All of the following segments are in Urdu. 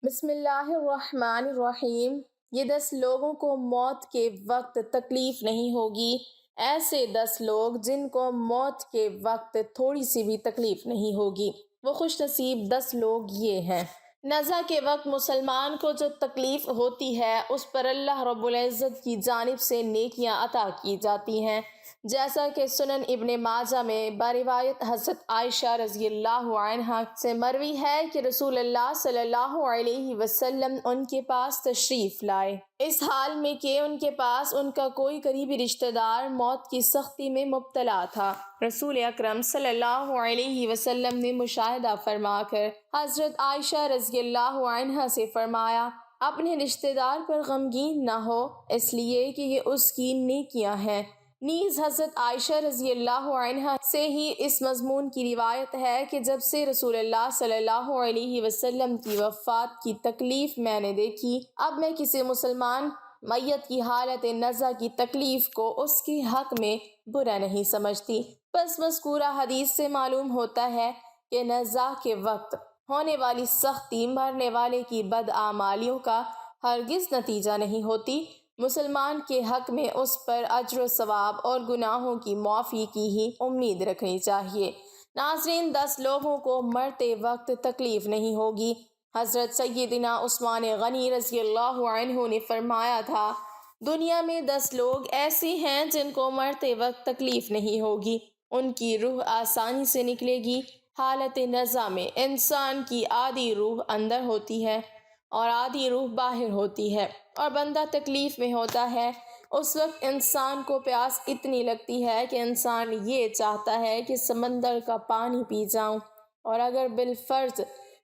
بسم اللہ الرحمن الرحیم۔ یہ 10 لوگوں کو موت کے وقت تکلیف نہیں ہوگی۔ ایسے 10 لوگ جن کو موت کے وقت تھوڑی سی بھی تکلیف نہیں ہوگی، وہ خوش نصیب 10 لوگ یہ ہیں۔ نزع کے وقت مسلمان کو جو تکلیف ہوتی ہے اس پر اللہ رب العزت کی جانب سے نیکیاں عطا کی جاتی ہیں، جیسا کہ سنن ابن ماجہ میں بروایت حضرت عائشہ رضی اللہ عنہا سے مروی ہے کہ رسول اللہ صلی اللہ علیہ وسلم ان کے پاس تشریف لائے، اس حال میں کہ ان کے پاس ان کا کوئی قریبی رشتہ دار موت کی سختی میں مبتلا تھا۔ رسول اکرم صلی اللہ علیہ وسلم نے مشاہدہ فرما کر حضرت عائشہ رضی اللہ عنہا سے فرمایا، اپنے رشتہ دار پر غمگین نہ ہو، اس لیے کہ یہ اس کی نیکیاں ہیں۔ نیز حضرت عائشہ رضی اللہ عنہا سے ہی اس مضمون کی روایت ہے کہ جب سے رسول اللہ صلی اللہ علیہ وسلم کی وفات کی تکلیف میں نے دیکھی، اب میں کسی مسلمان میت کی حالت نزع کی تکلیف کو اس کے حق میں برا نہیں سمجھتی۔ پس مذکورہ حدیث سے معلوم ہوتا ہے کہ نزع کے وقت ہونے والی سختی مرنے والے کی بدعمالیوں کا ہرگز نتیجہ نہیں ہوتی۔ مسلمان کے حق میں اس پر اجر و ثواب اور گناہوں کی معافی کی ہی امید رکھنی چاہیے۔ ناظرین، 10 لوگوں کو مرتے وقت تکلیف نہیں ہوگی۔ حضرت سیدنا عثمان غنی رضی اللہ عنہ نے فرمایا تھا، دنیا میں 10 لوگ ایسے ہیں جن کو مرتے وقت تکلیف نہیں ہوگی، ان کی روح آسانی سے نکلے گی۔ حالت نزع میں انسان کی آدھی روح اندر ہوتی ہے اور آدھی روح باہر ہوتی ہے، اور بندہ تکلیف میں ہوتا ہے۔ اس وقت انسان کو پیاس اتنی لگتی ہے کہ انسان یہ چاہتا ہے کہ سمندر کا پانی پی جاؤں، اور اگر بالفرض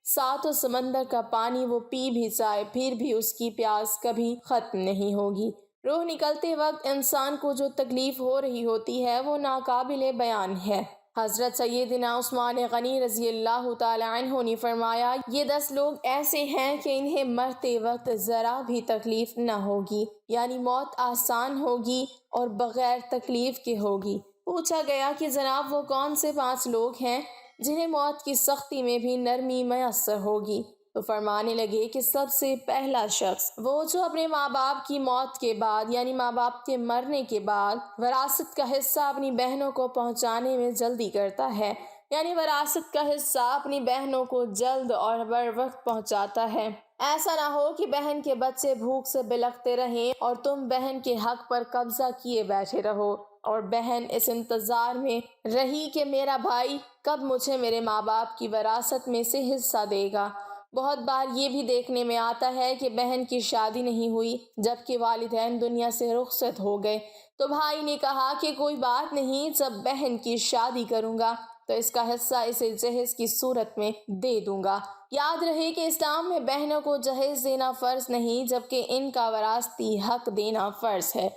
7 سمندر کا پانی وہ پی بھی جائے پھر بھی اس کی پیاس کبھی ختم نہیں ہوگی۔ روح نکلتے وقت انسان کو جو تکلیف ہو رہی ہوتی ہے وہ ناقابل بیان ہے۔ حضرت سیدنا عثمان غنی رضی اللہ تعالی عنہ نے فرمایا، یہ 10 لوگ ایسے ہیں کہ انہیں مرتے وقت ذرا بھی تکلیف نہ ہوگی، یعنی موت آسان ہوگی اور بغیر تکلیف کے ہوگی۔ پوچھا گیا کہ جناب وہ کون سے 5 لوگ ہیں جنہیں موت کی سختی میں بھی نرمی میسر ہوگی؟ تو فرمانے لگے کہ سب سے پہلا شخص وہ جو اپنے ماں باپ کی موت کے بعد، یعنی ماں باپ کے مرنے کے بعد وراثت کا حصہ اپنی بہنوں کو پہنچانے میں جلدی کرتا ہے، یعنی وراثت کا حصہ اپنی بہنوں کو جلد اور بر وقت پہنچاتا ہے۔ ایسا نہ ہو کہ بہن کے بچے بھوک سے بلکتے رہیں اور تم بہن کے حق پر قبضہ کیے بیٹھے رہو، اور بہن اس انتظار میں رہی کہ میرا بھائی کب مجھے میرے ماں باپ کی وراثت میں سے حصہ دے گا۔ بہت بار یہ بھی دیکھنے میں آتا ہے کہ بہن کی شادی نہیں ہوئی جبکہ والدین دنیا سے رخصت ہو گئے، تو بھائی نے کہا کہ کوئی بات نہیں، جب بہن کی شادی کروں گا تو اس کا حصہ اسے جہیز کی صورت میں دے دوں گا۔ یاد رہے کہ اسلام میں بہنوں کو جہیز دینا فرض نہیں جبکہ ان کا وراثتی حق دینا فرض ہے۔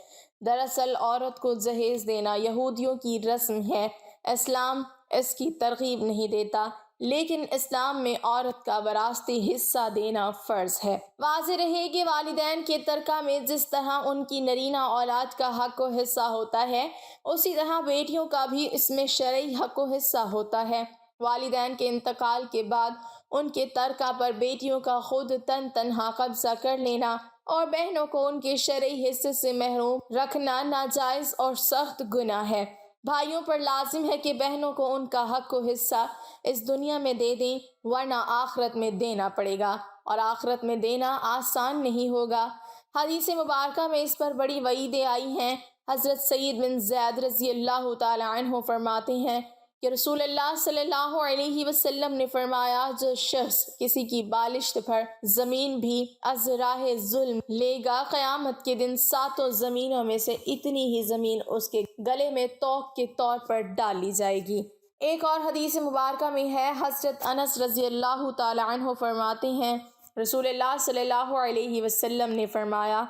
دراصل عورت کو جہیز دینا یہودیوں کی رسم ہے، اسلام اس کی ترغیب نہیں دیتا، لیکن اسلام میں عورت کا وراثتی حصہ دینا فرض ہے۔ واضح رہے کہ والدین کے ترکہ میں جس طرح ان کی نرینہ اولاد کا حق و حصہ ہوتا ہے، اسی طرح بیٹیوں کا بھی اس میں شرعی حق و حصہ ہوتا ہے۔ والدین کے انتقال کے بعد ان کے ترکہ پر بیٹیوں کا خود تنہا قبضہ کر لینا اور بہنوں کو ان کے شرعی حصے سے محروم رکھنا ناجائز اور سخت گناہ ہے۔ بھائیوں پر لازم ہے کہ بہنوں کو ان کا حق و حصہ اس دنیا میں دے دیں، ورنہ آخرت میں دینا پڑے گا، اور آخرت میں دینا آسان نہیں ہوگا۔ حدیث مبارکہ میں اس پر بڑی وعیدیں آئی ہیں۔ حضرت سعید بن زید رضی اللہ تعالی عنہ فرماتے ہیں کہ رسول اللہ صلی اللہ علیہ وسلم نے فرمایا، جو شخص کسی کی بالشت پر زمین بھی از راہ ظلم لے گا، قیامت کے دن 7 زمینوں میں سے اتنی ہی زمین اس کے گلے میں طوق کے طور پر ڈال لی جائے گی۔ ایک اور حدیث مبارکہ میں ہے، حضرت انس رضی اللہ تعالی عنہ فرماتے ہیں، رسول اللہ صلی اللہ علیہ وسلم نے فرمایا،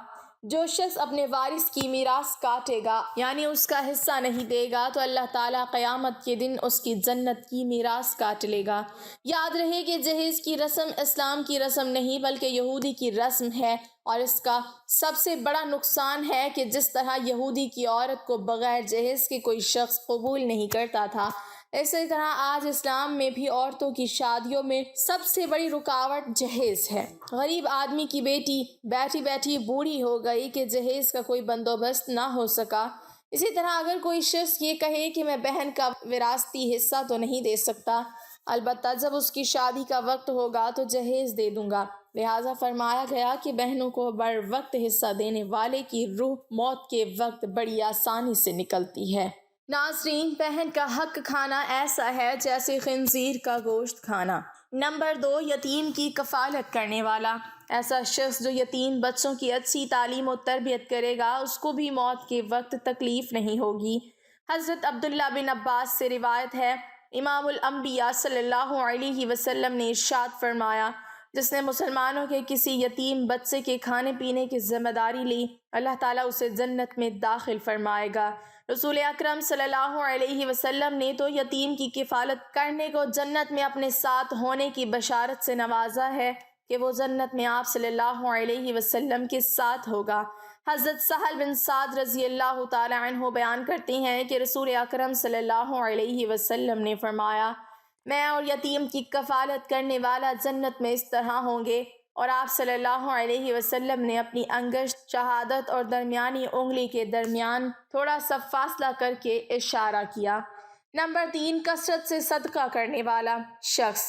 جو شخص اپنے وارث کی میراث کاٹے گا، یعنی اس کا حصہ نہیں دے گا، تو اللہ تعالیٰ قیامت کے دن اس کی جنت کی میراث کاٹ لے گا۔ یاد رہے کہ جہیز کی رسم اسلام کی رسم نہیں بلکہ یہودی کی رسم ہے، اور اس کا سب سے بڑا نقصان ہے کہ جس طرح یہودی کی عورت کو بغیر جہیز کے کوئی شخص قبول نہیں کرتا تھا، اسی طرح آج اسلام میں بھی عورتوں کی شادیوں میں سب سے بڑی رکاوٹ جہیز ہے۔ غریب آدمی کی بیٹی بیٹھی بیٹھی بوڑھی ہو گئی کہ جہیز کا کوئی بندوبست نہ ہو سکا۔ اسی طرح اگر کوئی شخص یہ کہے کہ میں بہن کا وراثتی حصہ تو نہیں دے سکتا، البتہ جب اس کی شادی کا وقت ہوگا تو جہیز دے دوں گا، لہٰذا فرمایا گیا کہ بہنوں کو بر وقت حصہ دینے والے کی روح موت کے وقت بڑی آسانی سے نکلتی ہے۔ ناظرین، بہن کا حق کھانا ایسا ہے جیسے خنزیر کا گوشت کھانا۔ نمبر 2، یتیم کی کفالت کرنے والا۔ ایسا شخص جو یتیم بچوں کی اچھی تعلیم و تربیت کرے گا، اس کو بھی موت کے وقت تکلیف نہیں ہوگی۔ حضرت عبداللہ بن عباس سے روایت ہے، امام الانبیاء صلی اللہ علیہ وسلم نے ارشاد فرمایا، جس نے مسلمانوں کے کسی یتیم بچے کے کھانے پینے کی ذمہ داری لی، اللہ تعالیٰ اسے جنت میں داخل فرمائے گا۔ رسول اکرم صلی اللہ علیہ وسلم نے تو یتیم کی کفالت کرنے کو جنت میں اپنے ساتھ ہونے کی بشارت سے نوازا ہے کہ وہ جنت میں آپ صلی اللہ علیہ وسلم کے ساتھ ہوگا۔ حضرت سہل بن سعد رضی اللہ تعالی عنہ بیان کرتے ہیں کہ رسول اکرم صلی اللہ علیہ وسلم نے فرمایا، میں اور یتیم کی کفالت کرنے والا جنت میں اس طرح ہوں گے، اور آپ صلی اللہ علیہ وسلم نے اپنی انگشت شہادت اور درمیانی انگلی کے درمیان تھوڑا سا فاصلہ کر کے اشارہ کیا۔ نمبر 3، کثرت سے صدقہ کرنے والا شخص،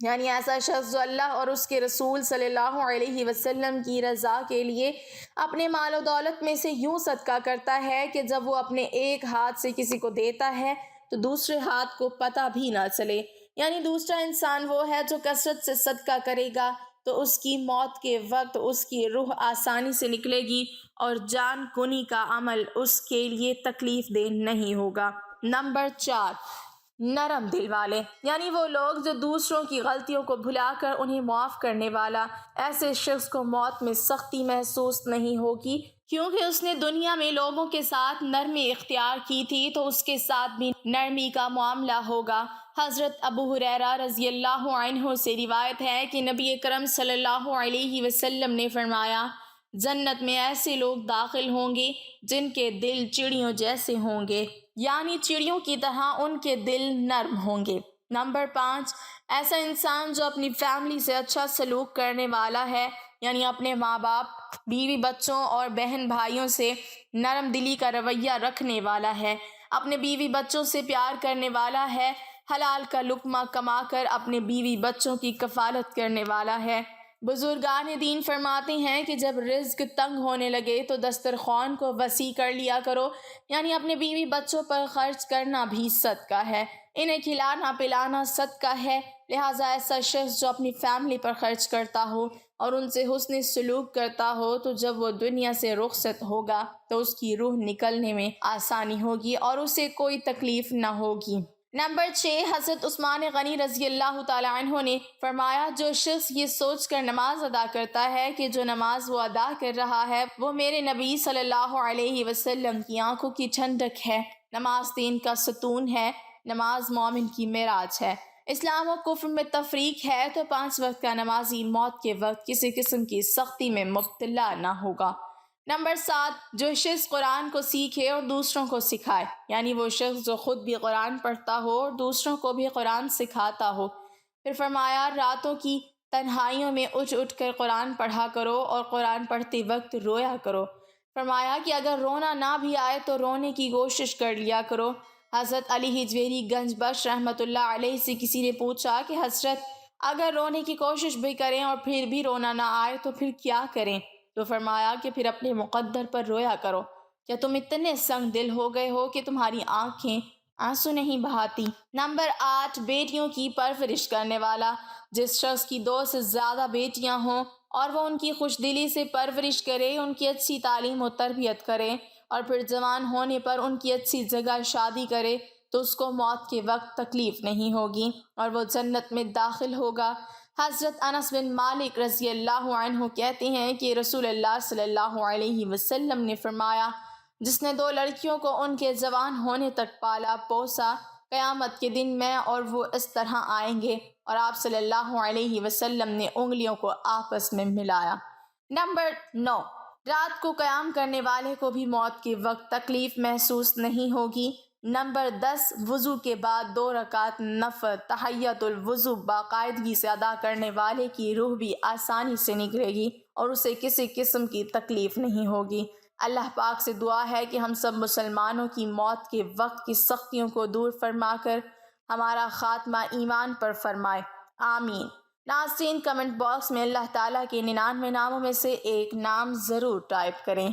یعنی ایسا شخص جو اللہ اور اس کے رسول صلی اللہ علیہ وسلم کی رضا کے لیے اپنے مال و دولت میں سے یوں صدقہ کرتا ہے کہ جب وہ اپنے ایک ہاتھ سے کسی کو دیتا ہے تو دوسرے ہاتھ کو پتہ بھی نہ چلے، یعنی دوسرا انسان وہ ہے جو کثرت سے صدقہ کرے گا تو اس کی موت کے وقت اس کی روح آسانی سے نکلے گی اور جان کنی کا عمل اس کے لیے تکلیف دہ نہیں ہوگا۔ نمبر 4، نرم دل والے، یعنی وہ لوگ جو دوسروں کی غلطیوں کو بھلا کر انہیں معاف کرنے والا۔ ایسے شخص کو موت میں سختی محسوس نہیں ہوگی، کیونکہ اس نے دنیا میں لوگوں کے ساتھ نرمی اختیار کی تھی تو اس کے ساتھ بھی نرمی کا معاملہ ہوگا۔ حضرت ابو ہریرہ رضی اللہ عنہ سے روایت ہے کہ نبی کرم صلی اللہ علیہ وسلم نے فرمایا، جنت میں ایسے لوگ داخل ہوں گے جن کے دل چڑیوں جیسے ہوں گے، یعنی چڑیوں کی طرح ان کے دل نرم ہوں گے۔ نمبر 5، ایسا انسان جو اپنی فیملی سے اچھا سلوک کرنے والا ہے، یعنی اپنے ماں باپ، بیوی بچوں اور بہن بھائیوں سے نرم دلی کا رویہ رکھنے والا ہے، اپنے بیوی بچوں سے پیار کرنے والا ہے، حلال کا لقمہ کما کر اپنے بیوی بچوں کی کفالت کرنے والا ہے۔ بزرگان دین فرماتے ہیں کہ جب رزق تنگ ہونے لگے تو دسترخوان کو وسیع کر لیا کرو، یعنی اپنے بیوی بچوں پر خرچ کرنا بھی صدقہ ہے، انہیں کھلانا پلانا صدقہ ہے۔ لہٰذا ایسا شخص جو اپنی فیملی پر خرچ کرتا ہو اور ان سے حسن سلوک کرتا ہو تو جب وہ دنیا سے رخصت ہوگا تو اس کی روح نکلنے میں آسانی ہوگی اور اسے کوئی تکلیف نہ ہوگی۔ نمبر 6، حضرت عثمان غنی رضی اللہ تعالی عنہ نے فرمایا، جو شخص یہ سوچ کر نماز ادا کرتا ہے کہ جو نماز وہ ادا کر رہا ہے وہ میرے نبی صلی اللہ علیہ وسلم کی آنکھوں کی ٹھنڈک ہے، نماز دین کا ستون ہے، نماز مومن کی معراج ہے، اسلام و کفر میں تفریق ہے تو 5 وقت کا نمازی موت کے وقت کسی قسم کی سختی میں مبتلا نہ ہوگا۔ نمبر 7، جو شخص قرآن کو سیکھے اور دوسروں کو سکھائے، یعنی وہ شخص جو خود بھی قرآن پڑھتا ہو اور دوسروں کو بھی قرآن سکھاتا ہو۔ پھر فرمایا، راتوں کی تنہائیوں میں اٹھ اٹھ کر قرآن پڑھا کرو اور قرآن پڑھتے وقت رویا کرو۔ فرمایا کہ اگر رونا نہ بھی آئے تو رونے کی کوشش کر لیا کرو۔ حضرت علی ہجویری گنج بخش رحمۃ اللہ علیہ سے کسی نے پوچھا کہ حضرت، اگر رونے کی کوشش بھی کریں اور پھر بھی رونا نہ آئے تو پھر کیا کریں؟ تو فرمایا کہ پھر اپنے مقدر پر رویا کرو، کیا تم اتنے سنگ دل ہو گئے ہو کہ تمہاری آنکھیں آنسو نہیں بہاتی؟ نمبر 8، بیٹیوں کی پرورش کرنے والا، جس شخص کی 2 سے زیادہ بیٹیاں ہوں اور وہ ان کی خوش دلی سے پرورش کرے، ان کی اچھی تعلیم و تربیت کرے اور پھر جوان ہونے پر ان کی اچھی جگہ شادی کرے تو اس کو موت کے وقت تکلیف نہیں ہوگی اور وہ جنت میں داخل ہوگا۔ حضرت انس بن مالک رضی اللہ عنہ کہتے ہیں کہ رسول اللہ صلی اللہ علیہ وسلم نے فرمایا، جس نے 2 لڑکیوں کو ان کے جوان ہونے تک پالا پوسا، قیامت کے دن میں اور وہ اس طرح آئیں گے، اور آپ صلی اللہ علیہ وسلم نے انگلیوں کو آپس میں ملایا۔ نمبر 9، رات کو قیام کرنے والے کو بھی موت کے وقت تکلیف محسوس نہیں ہوگی، نمبر 10، وضو کے بعد 2 رکعت نفل تحیۃ الوضو باقاعدگی سے ادا کرنے والے کی روح بھی آسانی سے نکلے گی اور اسے کسی قسم کی تکلیف نہیں ہوگی۔ اللہ پاک سے دعا ہے کہ ہم سب مسلمانوں کی موت کے وقت کی سختیوں کو دور فرما کر ہمارا خاتمہ ایمان پر فرمائے، آمین۔ ناظرین، کمنٹ باکس میں اللہ تعالیٰ کے 99 ناموں میں سے ایک نام ضرور ٹائپ کریں۔